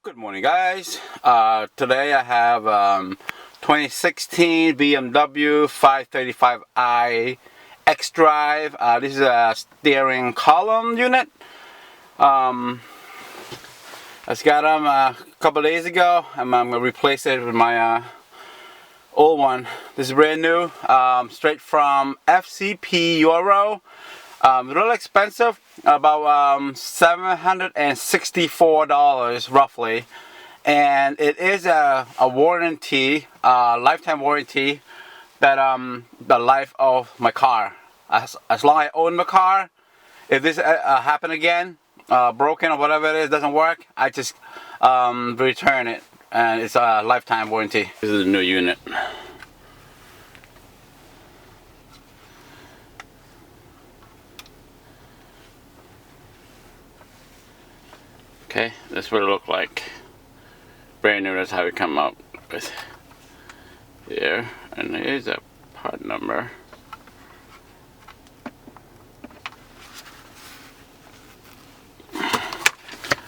Good morning, guys. Today I have 2016 BMW 535i Xdrive. This is a steering column unit. I just got them a couple days ago. I'm going to replace it with my old one. This is brand new, straight from FCP Euro. A little expensive, about $764 roughly, and it is a warranty, lifetime warranty, that the life of my car. As long as I own the car, if this happen again, broken or whatever it is, doesn't work, I just return it, and it's a lifetime warranty. This is a new unit. Okay, that's what it looked like. Brand new, that's how we come out with here. And here's a part number.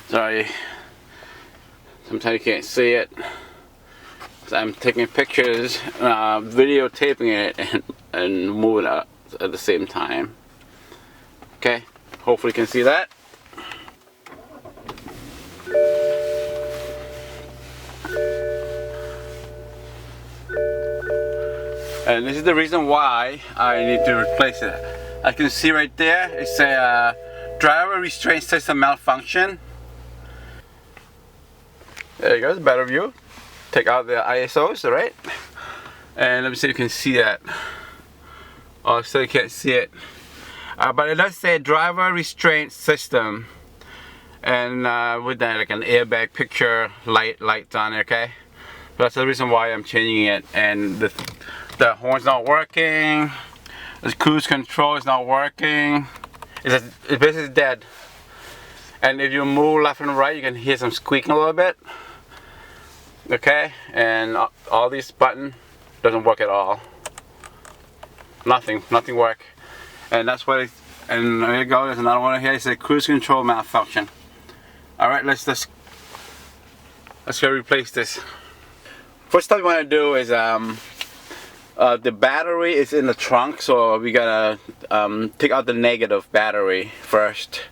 Sorry, sometimes you can't see it. So I'm taking pictures, videotaping it, and moving it at the same time. Okay, hopefully you can see that. And this is the reason why I need to replace it. I can see right there, it's a driver restraint system malfunction. There you go, it's a better view. Take out the ISOs, right? And let me see if you can see that. Oh, still you can't see it. But it does say driver restraint system. And with that, like an airbag picture, lights on there, okay? So that's the reason why I'm changing it. And the horn's not working, the cruise control is not working, it's basically dead. And if you move left and right, you can hear some squeaking a little bit. Okay, and all these buttons doesn't work at all. Nothing work. And that's what it's, and there you go, there's another one here. It says cruise control malfunction. Alright, let's go replace this. First thing we want to do is the battery is in the trunk, so we gotta take out the negative battery first,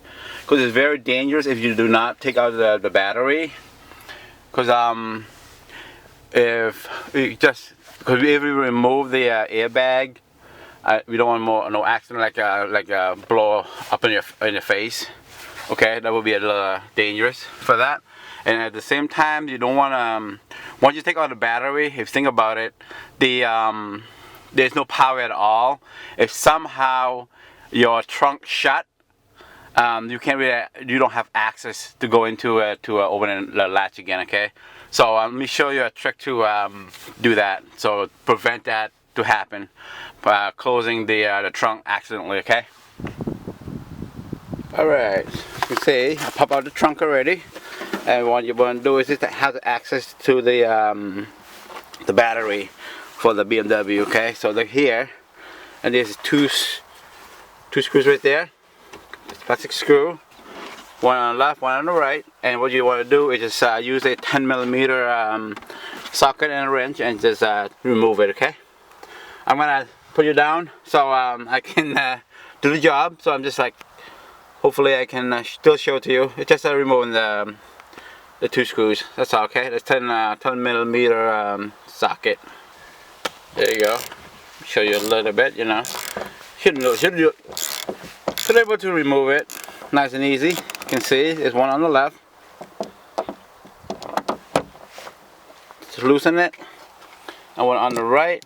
because it's very dangerous if you do not take out the battery. Because if we remove the airbag, we don't want no accident like a blow up in your face. Okay, that would be a little dangerous for that. And at the same time, you don't want to, once you take out the battery, if you think about it, there's no power at all. If somehow your trunk shut, you don't have access to go into to open the latch again. Okay, so let me show you a trick to do that. So prevent that to happen by closing the trunk accidentally. Okay. All right, you can see I pop out the trunk already. And what you want to do is just have access to the battery for the BMW. Okay, so they're here, and there's two screws right there. Plastic screw, one on the left, one on the right. And what you want to do is just use a 10mm socket and a wrench and just remove it. Okay, I'm gonna put you down so I can do the job. So I'm just like, hopefully I can still show it to you. It's just removing the two screws. That's all. Okay, that's 10mm socket. There you go. Show you a little bit. You know, should be able to remove it nice and easy. You can see there's one on the left. Just loosen it, and one on the right.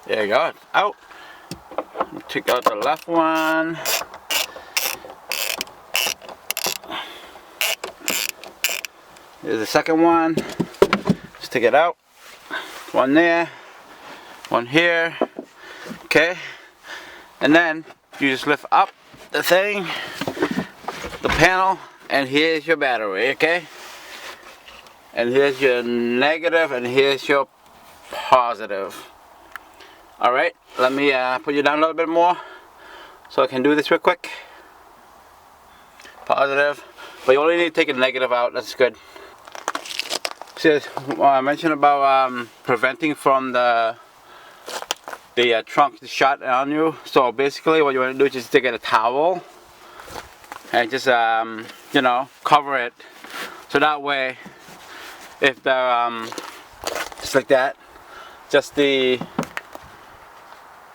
There you go, it's out. Take out the left one. Here's the second one. Just take it out. One there, one here. Okay, and then you just lift up the thing, the panel, and here's your battery. Okay, and here's your negative, and here's your positive. Alright, let me put you down a little bit more so I can do this real quick. Positive, but you only need to take a negative out. That's good. See, I mentioned about preventing from the trunk to shut on you. So basically what you want to do is just take a towel and just you know, cover it, so that way if the just like that, just the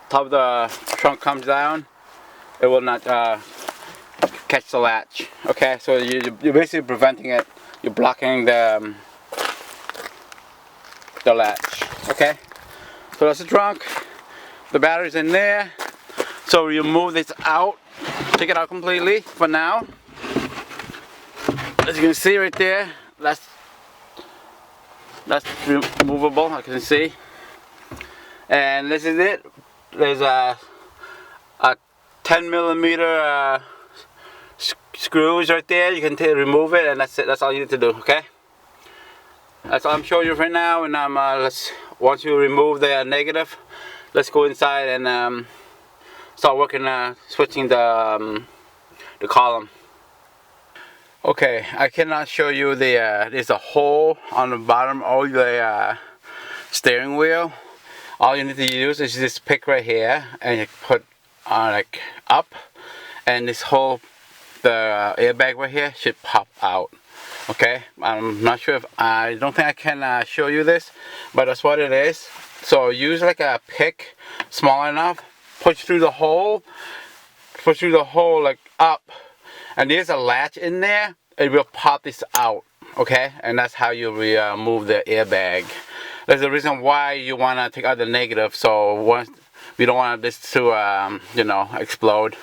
top of the trunk comes down, it will not catch the latch. Okay, so you're basically preventing it. You're blocking the latch. Okay, so that's the trunk. The battery's in there. So you move this out, take it out completely for now. As you can see right there, that's removable, I can see. And this is it. There's a 10 millimeter screws right there. You can remove it, and that's it. That's all you need to do. Okay. That's all I'm showing you right now. And once you remove the negative, let's go inside and start working, switching the column. Okay, I cannot show you there's a hole on the bottom of the steering wheel. All you need to use is this pick right here, and you put on like up, and this whole the airbag right here should pop out. Okay, I'm not sure if I don't think I can show you this, but that's what it is. So use like a pick small enough, push through the hole like up, and there's a latch in there. It will pop this out. Okay, and that's how you remove the airbag. There's a reason why you want to take out the negative, so we don't want this to you know, explode.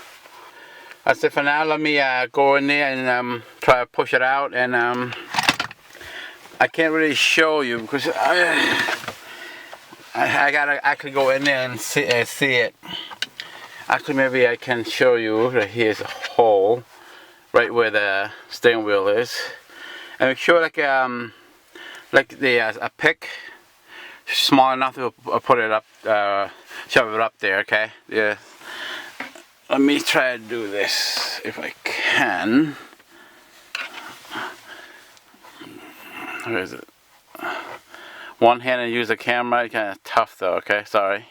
That's it for now. Let me go in there and try to push it out. And I can't really show you because I gotta actually go in there and see it. Actually, maybe I can show you that here's a hole right where the steering wheel is, and make sure like a pick small enough to put it up, shove it up there. Okay, yeah. Let me try to do this if I can. Where is it? One hand and use the camera, kind of tough though. Okay, sorry.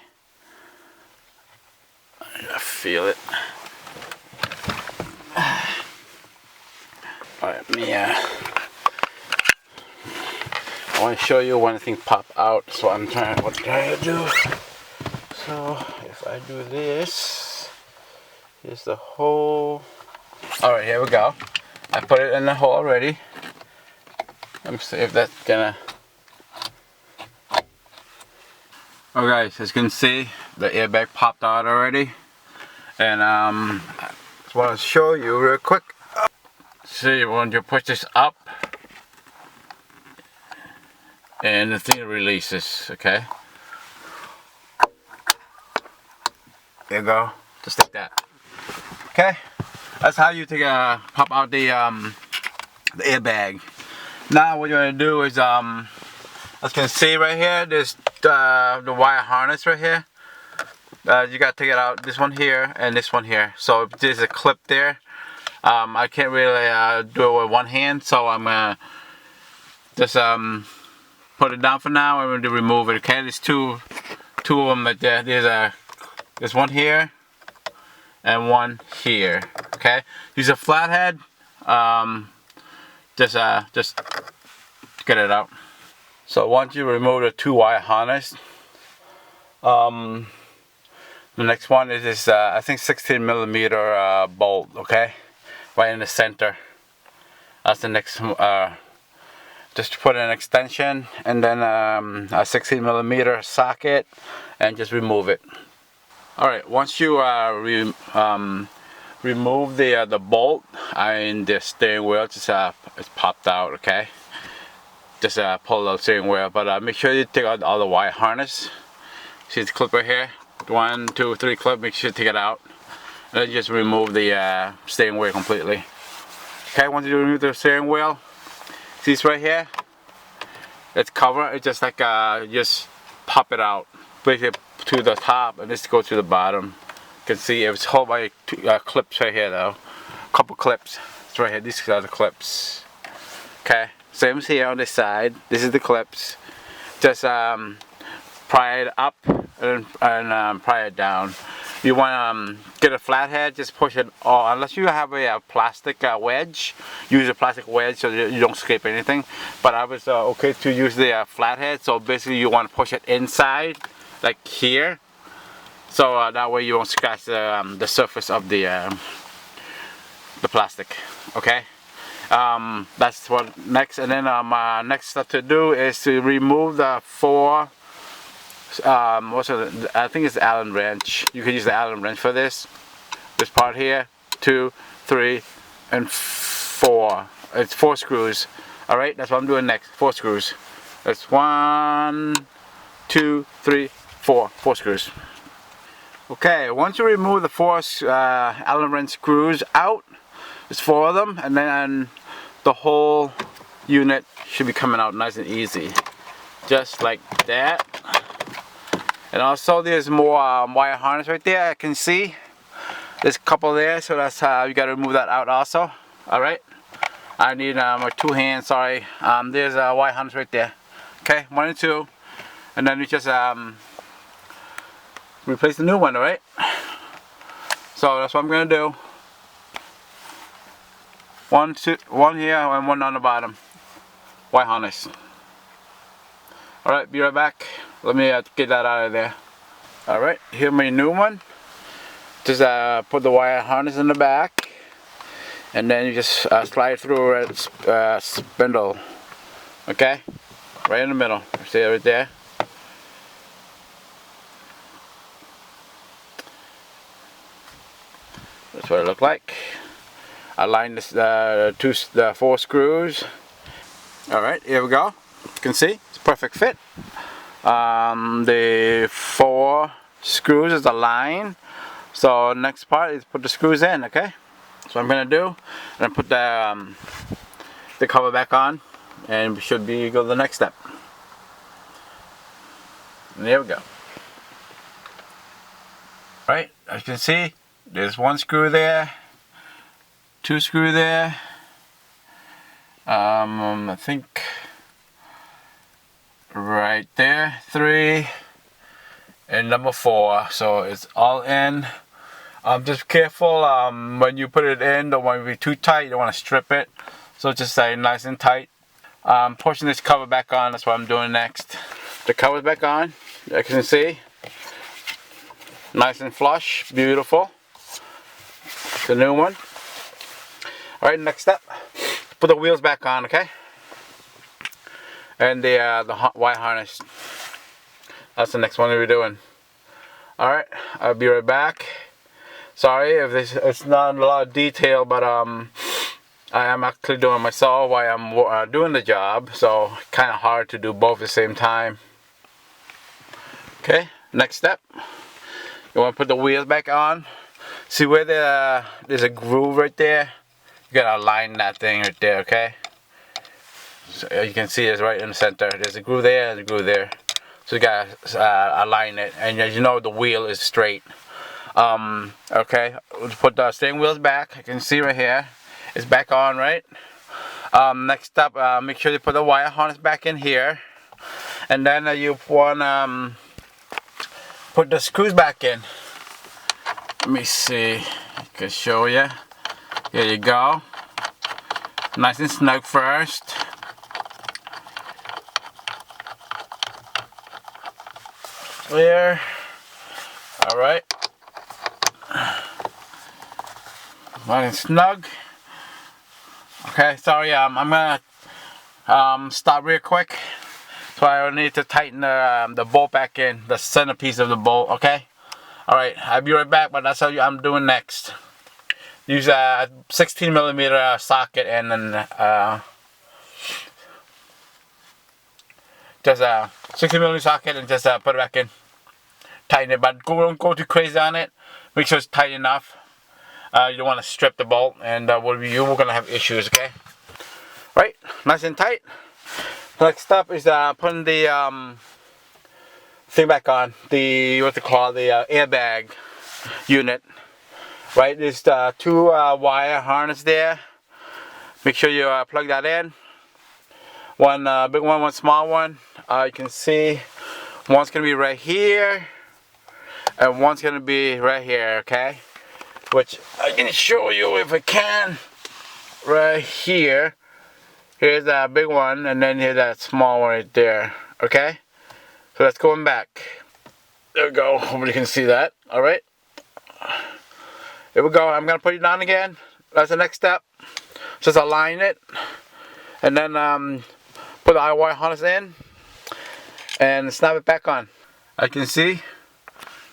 I feel it. Alright, I want to show you when the thing pop out. So I'm trying to do. So if I do this, here's the hole. Alright, here we go. I put it in the hole already. Let me see if that's gonna. Oh guys, as you can see, the airbag popped out already. And I just want to show you real quick. See, when you push this up, and the thing releases, okay? There you go, just like that. Okay, that's how you pop out the airbag. Now what you're gonna do is, as you can see right here, there's the wire harness right here. You gotta take it out, this one here and this one here. So there's a clip there. I can't really do it with one hand, so I'm gonna just put it down for now. I'm going to remove it. Okay, there's two of them right there. There's one here and one here. Okay, use a flathead. Just get it out. So once you remove the 2-wire harness, the next one is this I think 16 millimeter bolt. Okay, right in the center. That's the next. Just put an extension and then a 16 millimeter socket, and just remove it. All right. Once you remove the bolt in the steering wheel, just it's popped out. Okay. Just pull the steering wheel, but make sure you take out all the wire harness. See the clip right here? 1, 2, 3 clip. Make sure you take it out. And then just remove the steering wheel completely. Okay, once you remove the steering wheel, see this right here? it's covered. It's just like just pop it out, basically to the top, and this goes to the bottom. You can see it's held by clips right here though. A couple clips. It's right here. These are the clips. Okay. Same as here on this side. This is the clips. Just pry it up and pry it down. You want to get a flathead, just push it all. Unless you have a plastic wedge, use a plastic wedge so you don't scrape anything. But I was okay to use the flathead. So basically you want to push it inside, like here. So that way you won't scratch the surface of the plastic. Okay. That's what next, and then my next step to do is to remove the four. I think it's the Allen wrench. You can use the Allen wrench for this. This part here, 2, 3, and 4. It's 4 screws. All right, that's what I'm doing next. 4 screws. That's 1, 2, 3, 4. 4 screws. Okay, once you remove the 4 Allen wrench screws out, there's 4 of them, and then the whole unit should be coming out nice and easy, just like that. And also there's more wire harness right there. I can see there's a couple there, so that's how you got to remove that out also. All right, I need my 2 hands. Sorry, there's a wire harness right there. Okay, 1 and 2, and then you just replace the new one. All right, so that's what I'm gonna do. 1 here and 1 on the bottom. Wire harness. Alright, be right back. Let me get that out of there. Alright, here's my new one. Just put the wire harness in the back. And then you just slide through a spindle. Okay? Right in the middle. See it right there? That's what it looked like. I lined this, the 4 screws. Alright, here we go. You can see, it's a perfect fit. The 4 screws is aligned. So next part is put the screws in, okay? So I'm gonna do, and put the cover back on, and we should go to the next step. And there we go. Right, as you can see, there's 1 screw there. 2 screw there. I think right there, 3, and number 4. So it's all in. Just careful when you put it in. Don't want to be too tight. You don't want to strip it. So just stay nice and tight. Pushing this cover back on. That's what I'm doing next. The cover's back on. As you can see, nice and flush, beautiful. The new one. Alright, next step, put the wheels back on, okay? And the wire harness. That's the next one we're doing. Alright, I'll be right back. Sorry if it's not a lot of detail, but I am actually doing it myself while I'm doing the job, so kind of hard to do both at the same time. Okay, next step. You want to put the wheels back on. See where there's a groove right there? You gotta align that thing right there, okay? So you can see it's right in the center. There's a groove there and a groove there. So you gotta align it, and as you know, the wheel is straight. Okay, let's put the steering wheels back. You can see right here, it's back on, right? Next up, make sure you put the wire harness back in here, and then you want put the screws back in. Let me see. I can show you. Here you go. Nice and snug first. There. Alright. Nice and snug. Okay, sorry, I'm gonna stop real quick. So I need to tighten the bolt back in, the centerpiece of the bolt, okay? Alright, I'll be right back, but that's how I'm doing next. Use a 16mm socket and then just a 16mm socket and just put it back in. Tighten it, but don't go too crazy on it. Make sure it's tight enough. You don't want to strip the bolt, and we're gonna have issues. Okay. Right, nice and tight. Next step is putting the thing back on, the what they call the airbag unit. Right, there's two wire harness there. Make sure you plug that in. One big one, one small one. You can see one's gonna be right here, and one's gonna be right here. Okay, which I can show you if I can. Right here. Here's that big one, and then here's that small one right there. Okay, so that's going back. There we go. Hopefully you can see that. All right. Here we go. I'm gonna put it down again. That's the next step. Just align it, and then put the wire harness in, and snap it back on. I can see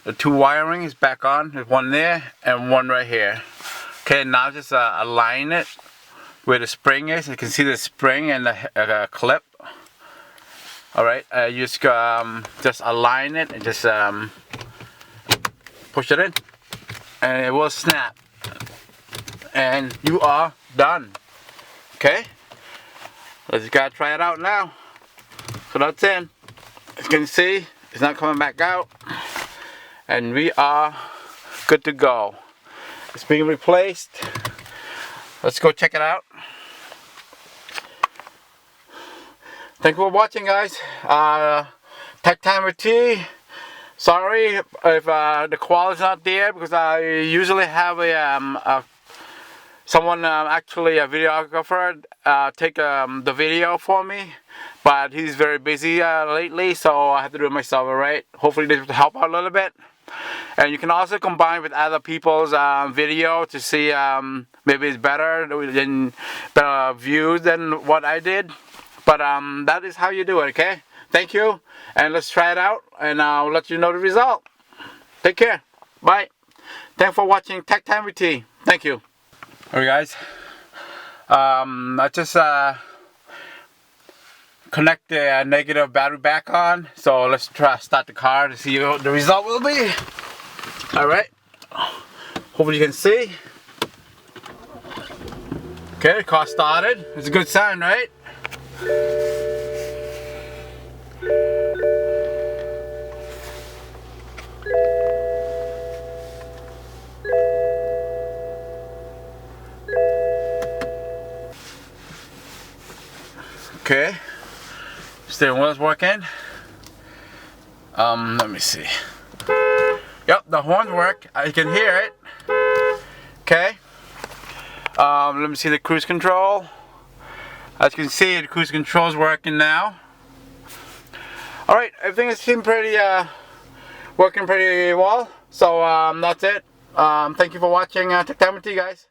the two wiring is back on. There's one there and one right here. Okay, now just align it where the spring is. You can see the spring and the clip. All right, you just align it and just push it in, and it will snap, and you are done. Okay, let's gotta try it out now. So that's in. As you can see, it's not coming back out, and we are good to go. It's being replaced. Let's go check it out. Thank you for watching, guys. Tech Time with T. Sorry if the quality's not there, because I usually have someone, actually a videographer, take the video for me, but he's very busy lately, so I have to do it myself. Alright, hopefully this will help out a little bit. And you can also combine with other people's video to see maybe it's better views than what I did, but that is how you do it. Okay, thank you, and let's try it out, and I'll let you know the result. Take care. Bye. Thanks for watching Tech Time with T. Thank you. Alright, guys, I just connect the negative battery back on, so let's try start the car to see what the result will be. Alright, hopefully you can see. Okay, the car started. It's a good sign, right? Okay, steering wheel's working. Let me see. Yep, the horns work. I can hear it. Okay. Let me see the cruise control. As you can see, the cruise control is working now. All right, everything seems pretty working pretty well. So that's it. Thank you for watching Tech Time with T, guys.